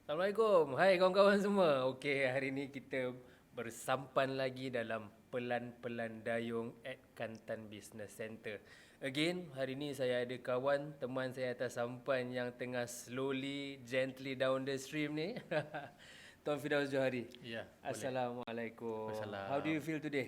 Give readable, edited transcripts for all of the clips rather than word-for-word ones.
Assalamualaikum. Hai kawan-kawan semua. Okey, hari ni kita bersampan lagi dalam Pelan-Pelan Dayung at Kantan Business Center. Again, hari ni saya ada kawan, teman saya atas sampan yang tengah slowly, gently down the stream ni. Tuan Firdaus Johari. Ya, boleh. Assalamualaikum. How do Wassalam. you feel today?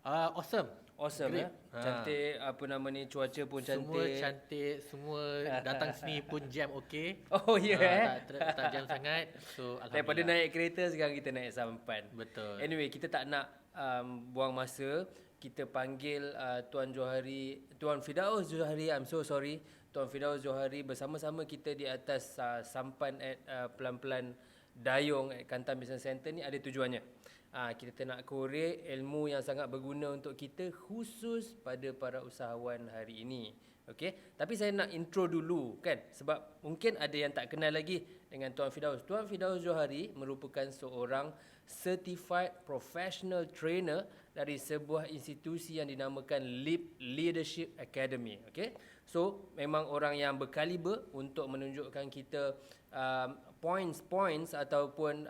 Awesome. Awesome. Great. Cantik, apa nama ni, cuaca pun cantik. Semua cantik, semua datang sini pun jam okey. Oh ya Tak jam sangat. So Daripada alhamdulillah. naik kereta sekarang kita naik sampan. Betul. Anyway, kita tak nak buang masa. Kita panggil Tuan Firdaus Johari. I'm so sorry. Tuan Firdaus Johari bersama-sama kita di atas sampan at Pelan-Pelan Dayung at Kantan Business Center ni ada tujuannya. Kita nak korek ilmu yang sangat berguna untuk kita khusus pada para usahawan hari ini. Okey, tapi saya nak intro dulu kan, sebab mungkin ada yang tak kenal lagi dengan Tuan Firdaus. Tuan Firdaus Johari merupakan seorang certified professional trainer dari sebuah institusi yang dinamakan Leap Leadership Academy. Okey, so memang orang yang berkaliber untuk menunjukkan kita points ataupun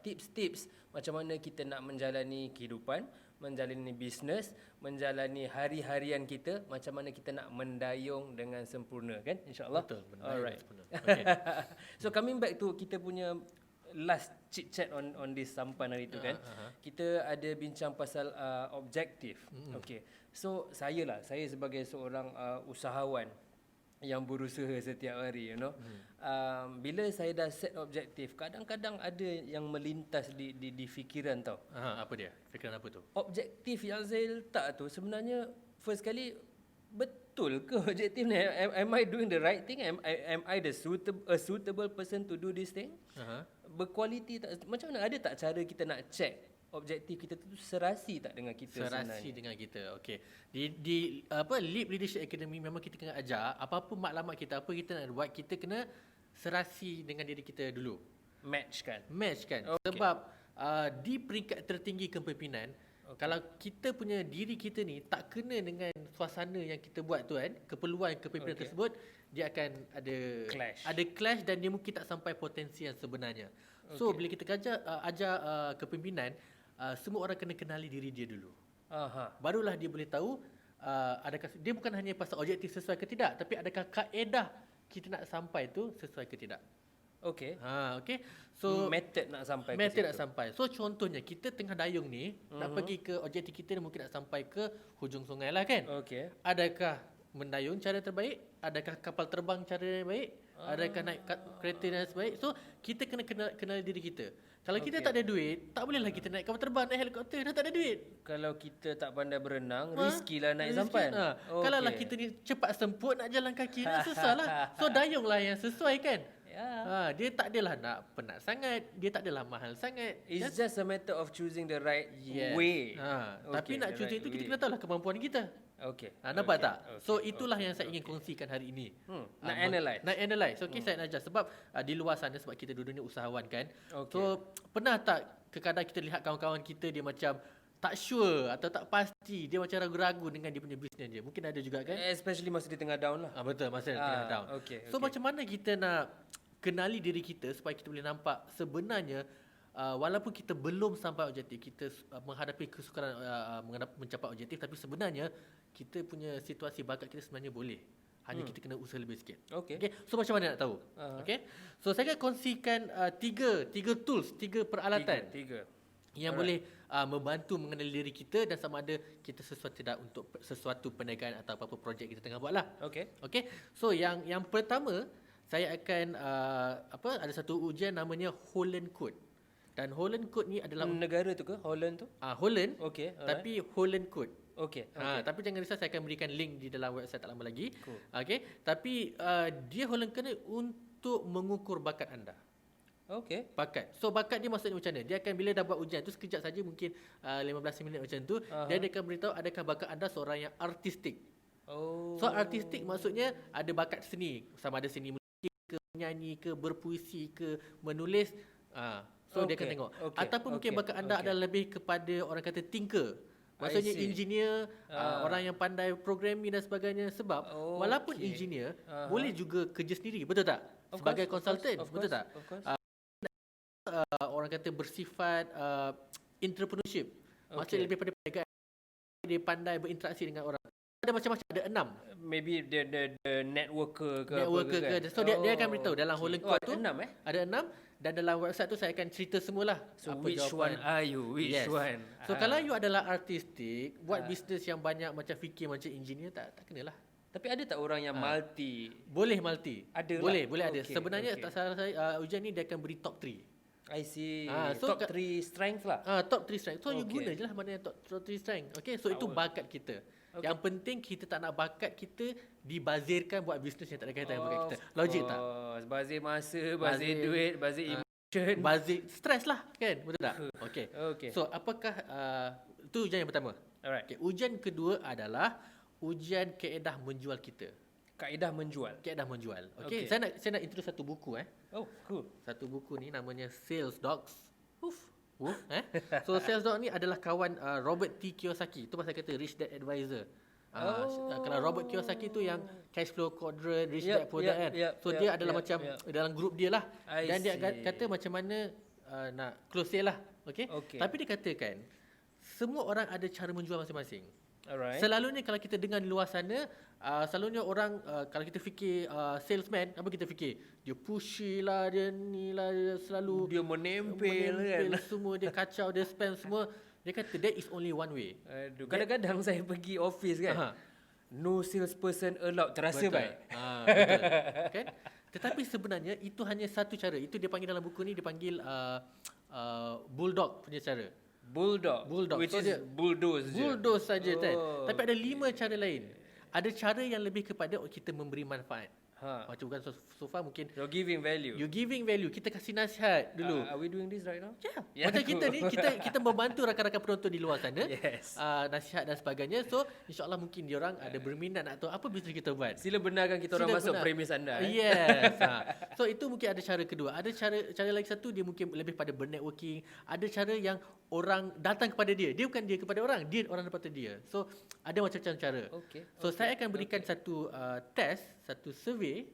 tips-tips macam mana kita nak menjalani kehidupan, menjalani bisnes, menjalani hari-harian kita, macam mana kita nak mendayung dengan sempurna kan, insya-Allah. Betul, Alright. Okay. So coming back to kita punya last chit chat on this sampan hari tu kan. Kita ada bincang pasal objektif. Okay. So saya sebagai seorang usahawan yang berusaha setiap hari, bila saya dah set objektif, kadang-kadang ada yang melintas di fikiran tau. Apa dia? Fikiran apa tu? Objektif yang saya letak tu sebenarnya first kali, betul ke objektif ni? Am I doing the right thing? Am I the suitable person to do this thing? Berkualiti tak? Macam mana, ada tak cara kita nak check objektif kita tu serasi tak dengan kita sebenarnya? Serasi dengan kita. Okey. Di Leap Leadership Academy memang kita kena ajar apa-apa maklumat kita, apa kita nak buat, kita kena serasi dengan diri kita dulu. Match kan? Okay. Sebab di peringkat tertinggi kepimpinan, kalau kita punya diri kita ni tak kena dengan suasana yang kita buat tu kan, keperluan kepimpinan tersebut, dia akan ada clash dan dia mungkin tak sampai potensi yang sebenarnya. So bila kita ajar kepimpinan, semua orang kena kenali diri dia dulu. Barulah dia boleh tahu adakah dia bukan hanya pasal objektif sesuai ke tidak, tapi adakah kaedah kita nak sampai tu sesuai ke tidak. Okey. Okey. So method nak sampai. So contohnya kita tengah dayung ni, nak pergi ke objektif kita, mungkin nak sampai ke hujung sungai lah kan. Okey. Adakah mendayung cara terbaik? Adakah kapal terbang cara yang baik? Adakah naik kereta yang sebaik? So kita kena kenal diri kita. Kalau kita tak ada duit, tak bolehlah kita naik kapal terbang, naik helikopter, dah tak ada duit. Kalau kita tak pandai berenang, riskilah naik sampan. Kalau lah kita ni cepat semput nak jalan kaki, susah lah. So dayunglah yang sesuai kan. Dia tak adalah nak penat sangat, dia tak adalah mahal sangat. It's just a matter of choosing the right way. Tapi nak choose itu, kita kena tahu lah kemampuan kita. Nampak tak? So itulah yang saya ingin kongsikan hari ini. Nak analyse. Okay, saya nak ajar sebab di luar sana, sebab kita duduk ni usahawan kan. So pernah tak kadang-kadang kita lihat kawan-kawan kita, dia macam tak sure atau tak pasti, dia macam ragu-ragu dengan dia punya bisnes dia. Mungkin ada juga kan, especially masa dia tengah down lah. Betul, masa dia tengah down. So macam mana kita nak kenali diri kita supaya kita boleh nampak sebenarnya walaupun kita belum sampai objektif, kita menghadapi kesukaran mencapai objektif, tapi sebenarnya kita punya situasi bakat kita sebenarnya boleh. Hanya kita kena usaha lebih sikit. Okay. So macam mana nak tahu? Okay. So saya akan kongsikan tiga tools, tiga peralatan yang boleh membantu mengenali diri kita dan sama ada kita sesuai tidak untuk sesuatu perniagaan atau apa-apa projek kita tengah buat lah. Okay. So yang pertama, saya akan ada satu ujian namanya Holland Code. Dan Holland Code ni adalah negara tu ke Holland tu? Holland. Okey, tapi Holland Code. Okey. Tapi jangan risau, saya akan berikan link di dalam website tak lama lagi. Okey, tapi dia Holland Code untuk mengukur bakat anda. Okey. Bakat. So bakat dia maksudnya macam mana? Dia akan bila dah buat ujian tu sekejap saja, mungkin 15 minit macam tu, dia akan beritahu adakah bakat anda seorang yang artistik. So artistik maksudnya ada bakat seni, sama ada seni melukis ke, menyanyi ke, berpuisi ke, menulis. So dia akan tengok. Ataupun mungkin bakat anda adalah lebih kepada orang kata thinker. Maksudnya engineer, orang yang pandai programming dan sebagainya. Sebab walaupun engineer boleh juga kerja sendiri, betul tak? Sebagai consultant, betul tak? orang kata bersifat entrepreneurship. Maksudnya lebih pada perniagaan, dia pandai berinteraksi dengan orang. Ada macam-macam, ada 6. Maybe the networker ke Networker apa ke. So dia akan beritahu dalam Holland Code tu. Ada 6 Ada 6 dan dalam website tu saya akan cerita semualah. So apa which jawapan. one are you? Which one? So kalau you adalah artistik, buat bisnes yang banyak macam fikir macam engineer, tak kenalah. Tapi ada tak orang yang multi? Boleh multi. Ada boleh lah. ada. Sebenarnya tak salah saya ujian ni dia akan beri top 3. I see. So top 3 strength lah. Top 3 strength. So you guna je lah mana yang top 3 strength. Okay, so itu bakat kita. Yang penting kita tak nak bakat kita dibazirkan buat bisnes yang tak ada kaitan dengan bakat kita. Logik tak? Bazir masa, bazir duit, bazir emotion. Bazir stres lah kan? Betul tak? Okay. So apakah itu ujian yang pertama. Alright. Okay, ujian kedua adalah ujian kaedah menjual kita. Kaedah menjual. Okay. Saya nak introduce satu buku Oh, cool. Satu buku ni namanya Sales Dogs. So Sales Dog ni adalah kawan Robert T. Kiyosaki. Itu pasal kata Rich Dad Advisor. Kalau Robert Kiyosaki tu yang cash flow quadrant, Rich Dad Poor Dad kan. So dia adalah macam dalam grup dia lah. Dan dia kata macam mana nak close sale lah. Okay? Tapi dia katakan semua orang ada cara menjual masing-masing. Alright. Selalunya kalau kita dengar di luar sana, selalunya orang kalau kita fikir salesman, apa kita fikir? Dia pushy lah, dia ni lah, dia selalu dia menempel kan. Semua dia kacau, dia spam semua. Dia kata there is only one way. Aduh, kadang-kadang saya pergi office kan. No salesperson allowed, terasa baik. Betul. Kan? Tetapi sebenarnya itu hanya satu cara. Itu dia panggil dalam buku ni, dia panggil bulldog punya cara. Bulldog. Which so is bulldoze je. Bulldoze saja kan. Tapi ada 5 cara lain. Ada cara yang lebih kepada kita memberi manfaat. Macam bukan so far mungkin You're giving value. Kita kasih nasihat dulu. Are we doing this right now? Yeah, macam kita ni kita membantu rakan-rakan penonton di luar sana. Yes. Nasihat dan sebagainya. So insya-Allah mungkin diorang ada berminat nak tahu apa bisnes kita buat. Sila benarkan kita orang masuk premis anda. Yes. So itu mungkin ada cara kedua. Ada cara lagi satu, dia mungkin lebih pada bernetworking. Ada cara yang orang datang kepada dia. Dia bukan dia kepada orang, dia orang daripada dia. So ada macam-macam cara. So saya akan berikan satu test, satu survey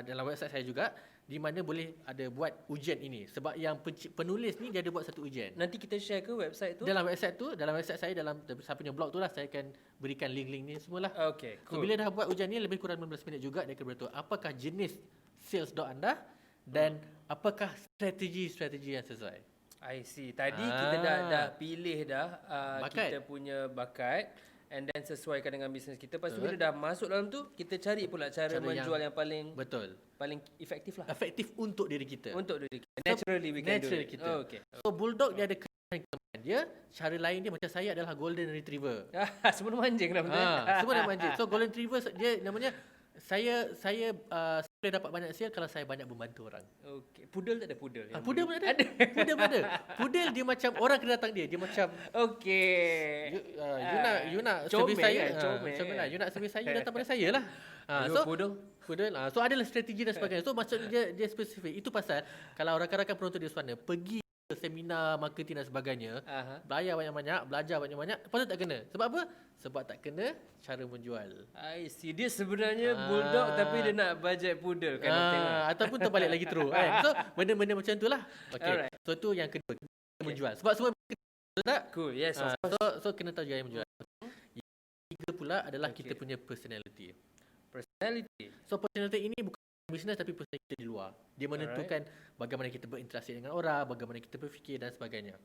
dalam website saya juga, di mana boleh ada buat ujian ini. Sebab yang penulis ni dia ada buat satu ujian. Nanti kita share ke website tu? Dalam website saya, dalam saya punya blog tu lah, saya akan berikan link-link ni semualah. Okay, So cool. bila dah buat ujian ni lebih kurang 15 minit juga, dia akan beritahu apakah jenis sales dog anda dan apakah strategi yang sesuai. I see. Tadi kita dah pilih Bakat. kita punya bakat and then sesuaikan dengan bisnes kita. Lepas tu bila dah masuk dalam tu, kita cari pula cara menjual yang paling efektif lah. Efektif untuk diri kita. Naturally we can do it. Kita. So bulldog dia ada kelemahan dia, cara lain dia macam saya adalah golden retriever. Semua manjing lah betul. Semua dah manjing. So golden retriever dia namanya saya boleh dapat banyak sale kalau saya banyak membantu orang. Okey. Pudel tak ada pudel? Pudel pun ada. Pudel pun ada. Pudel dia macam orang kena datang dia. Dia macam you nak servis saya. Comel lah. You nak servis saya, datang pada saya lah. So pudel. So adalah strategi dan sebagainya. So maksudnya dia spesifik. Itu pasal kalau rakan-rakan penonton di sana pergi ke seminar marketing dan sebagainya, belajar banyak-banyak, belajar banyak-banyak, patut tak kena. Sebab apa? Sebab tak kena cara menjual. I see. Dia sebenarnya bulldog tapi dia nak bajet pudel kan. Ataupun terbalik lagi teruk kan. So benda-benda macam tu lah. Okay. So tu yang kedua, menjual. Sebab semua betul tak? Cool. Yes. So kena tahu cara menjual. Yang ketiga pula adalah kita punya personality. So personality ini bukan bisnes tapi personality di luar. Dia menentukan bagaimana kita berinteraksi dengan orang, bagaimana kita berfikir dan sebagainya.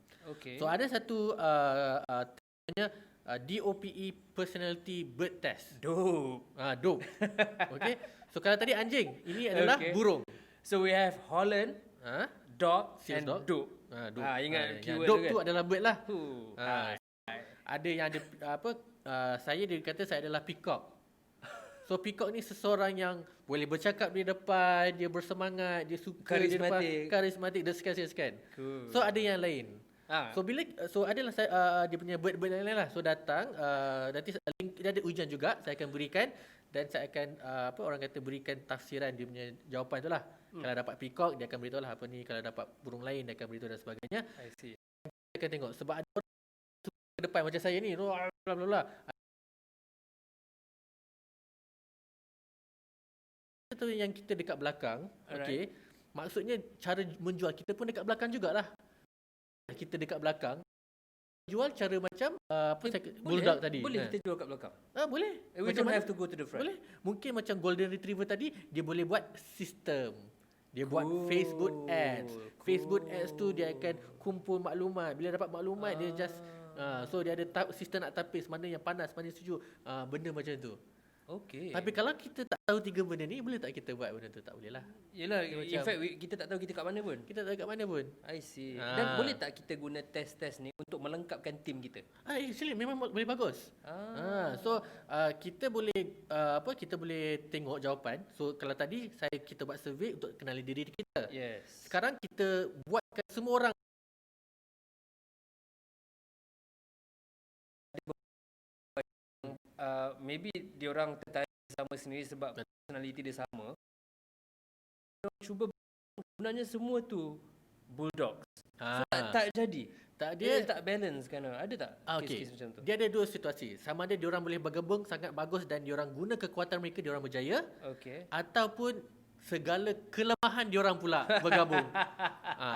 So ada satu namanya DOPE Personality Bird Test. Dope. Okay. So kalau tadi anjing, ini adalah burung. So we have Holland, dog and dope. Ingat keyword dope tu tu adalah bird lah. Ada yang ada dia kata saya adalah peacock. So peacock ni seseorang yang boleh bercakap di depan, dia bersemangat, dia suka di depan, karismatik, dia sekian. Cool. So ada yang lain. So adalah dia punya bird yang lain lah. So datang, nanti link dia ada ujian juga, saya akan berikan dan saya akan orang kata berikan tafsiran dia punya jawapan tu lah. Kalau dapat peacock dia akan beritahu lah apa ni, kalau dapat burung lain dia akan beritahu dan sebagainya. I see. Kita akan tengok sebab ada orang ke depan macam saya ni, bla bla bla. Itu yang kita dekat belakang, okey. Maksudnya cara menjual kita pun dekat belakang jugalah. Kita dekat belakang jual cara macam bulldog tadi. Boleh kita jual kat belakang. Boleh. We don't have to go to the front. Boleh. Mungkin macam golden retriever tadi, dia boleh buat sistem. Dia buat Facebook ads. Facebook ads tu dia akan kumpul maklumat. Bila dapat maklumat dia just so dia ada sistem nak tapis mana yang panas, mana yang sejuk, benda macam tu. Okey. Tapi kalau kita tak tahu tiga benda ni, boleh tak kita buat benda tu? Tak boleh lah. Yelah, in fact kita tak tahu kita kat mana pun. Kita tak tahu kat mana pun. I see. Dan boleh tak kita guna test-test ni untuk melengkapkan tim kita? Actually memang boleh bagus. So kita boleh kita boleh tengok jawapan. So kalau tadi kita buat survey untuk kenali diri kita. Yes. Sekarang kita buatkan semua orang maybe diorang tertarik sama sendiri sebab personality dia sama. Diorang cuba sebenarnya semua tu bulldogs. So, tak jadi. Dia tak balance kan? Ada tak kes-kes macam tu? Dia ada dua situasi. Sama ada diorang boleh bergabung sangat bagus dan diorang guna kekuatan mereka, diorang berjaya. Ataupun segala kelemahan diorang pula bergabung.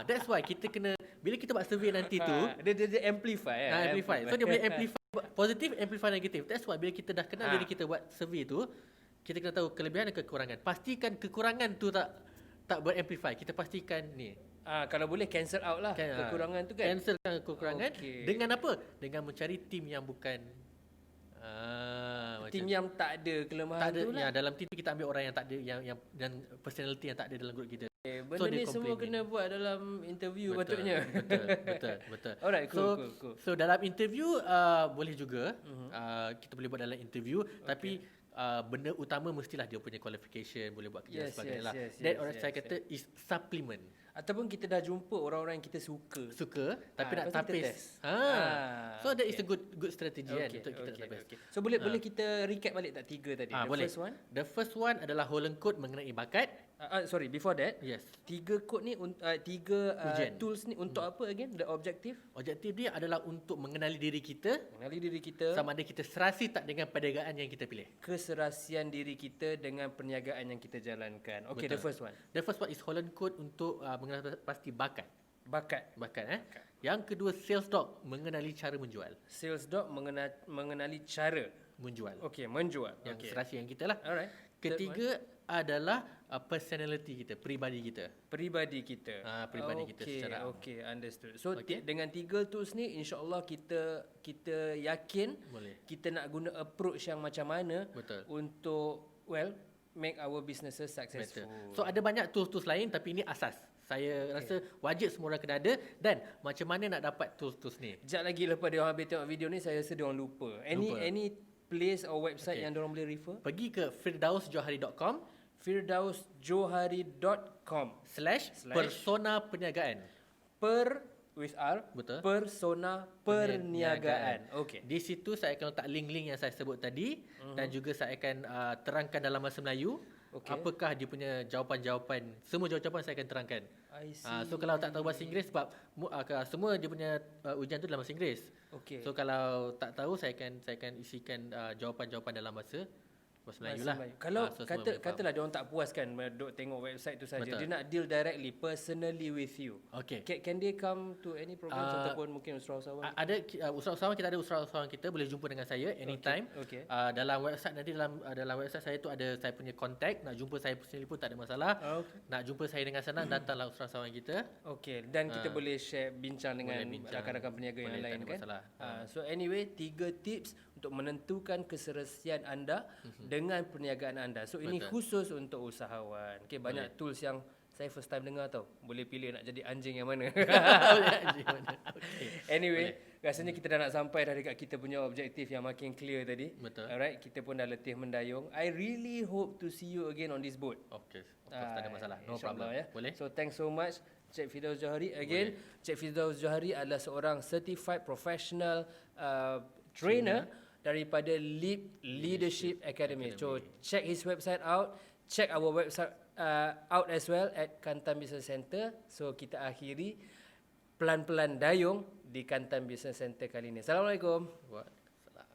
That's why kita kena, bila kita buat survey nanti tu, dia amplify. Amplify. So dia boleh amplify positif, amplify negatif. That's why bila kita dah kenal diri kita buat survey tu, kita kena tahu kelebihan dan kekurangan. Pastikan kekurangan tu tak beramplify. Kita pastikan ni. Kalau boleh cancel out lah kekurangan tu kan. Cancelkan kekurangan. Dengan apa? Dengan mencari tim yang bukan tim yang tak ada kelemahan tu lah. Dalam tim kita ambil orang yang tak ada yang dan personality yang tak ada dalam grup kita. Benda ni semua kena buat dalam interview patutnya. Betul. Alright, cool. So dalam interview boleh juga kita boleh buat dalam interview, tapi benda utama mestilah dia punya qualification, boleh buat kerja sebagainya lah. That orang saya kata is supplement. Ataupun kita dah jumpa orang-orang yang kita suka tapi nak tapis. So that is a good strategy kan untuk kita tapis. So boleh kita recap balik tak tiga tadi? The first one adalah Holland Code mengenai bakat. Sorry, before that, yes. Tiga code ni, tools ni untuk apa again? The objective? Objektif dia adalah untuk mengenali diri kita. Sama ada kita serasi tak dengan perniagaan yang kita pilih. Keserasian diri kita dengan perniagaan yang kita jalankan. Okay, the first one. The first one is Holland Code untuk mengenali pasti bakat. Bakat. Yang kedua, Sales Dog mengenali cara menjual. Sales Dog mengenali cara menjual. Okay, menjual. Yang serasi yang kita lah. Alright. Ketiga adalah personality kita, peribadi kita. Peribadi kita secara understood. So dengan tiga tools ni, insya-Allah kita yakin kita nak guna approach yang macam mana untuk make our businesses successful. So ada banyak tools-tools lain, tapi ini asas. Saya rasa wajib semua orang kena ada. Dan macam mana nak dapat tools-tools ni? Sekejap lagi lepas dia orang habis tengok video ni, saya rasa dia orang lupa. Any place or website yang dia orang boleh refer? Pergi ke firdausjohari.com firdausjohari.com/persona perniagaan. With R. Betul. Persona perniagaan. Okay. Di situ saya akan letak link-link yang saya sebut tadi dan juga saya akan terangkan dalam bahasa Melayu. Apakah dia punya jawapan-jawapan? Semua jawapan saya akan terangkan. So kalau tak tahu bahasa Inggeris, sebab semua dia punya ujian tu dalam bahasa Inggeris. So kalau tak tahu, saya akan isikan jawapan-jawapan dalam bahasa Melayu lah. Kalau katalah dia orang tak puas kan duk tengok website tu saja, dia nak deal directly personally with you. Can they come to any programs ataupun mungkin usahawan? Ada usahawan, kita ada usahawan kita boleh jumpa dengan saya anytime. Dalam website nanti dalam website saya tu ada saya punya contact. Nak jumpa saya personally pun tak ada masalah. Nak jumpa saya dengan senang, datanglah usahawan kita. Dan kita boleh share bincang dengan rakan-rakan peniaga yang lain kan. So anyway, 3 tips untuk menentukan keserasian anda dengan perniagaan anda. So ini khusus untuk usahawan. Banyak tools yang saya first time dengar tau. Boleh pilih nak jadi anjing yang mana. Anyway, rasanya kita dah nak sampai dah dekat kita punya objektif yang makin clear tadi. Alright, kita pun dah letih mendayung. I really hope to see you again on this boat. Of course, tak ada masalah. No problem. Boleh. So thanks so much Cik Firdaus Johari again. Cik Firdaus Johari adalah seorang certified professional trainer daripada Leadership Academy. So check his website out, check our website out as well at Kantan Business Center. So kita akhiri pelan-pelan dayung di Kantan Business Center kali ini. Assalamualaikum. Waalaikumsalam.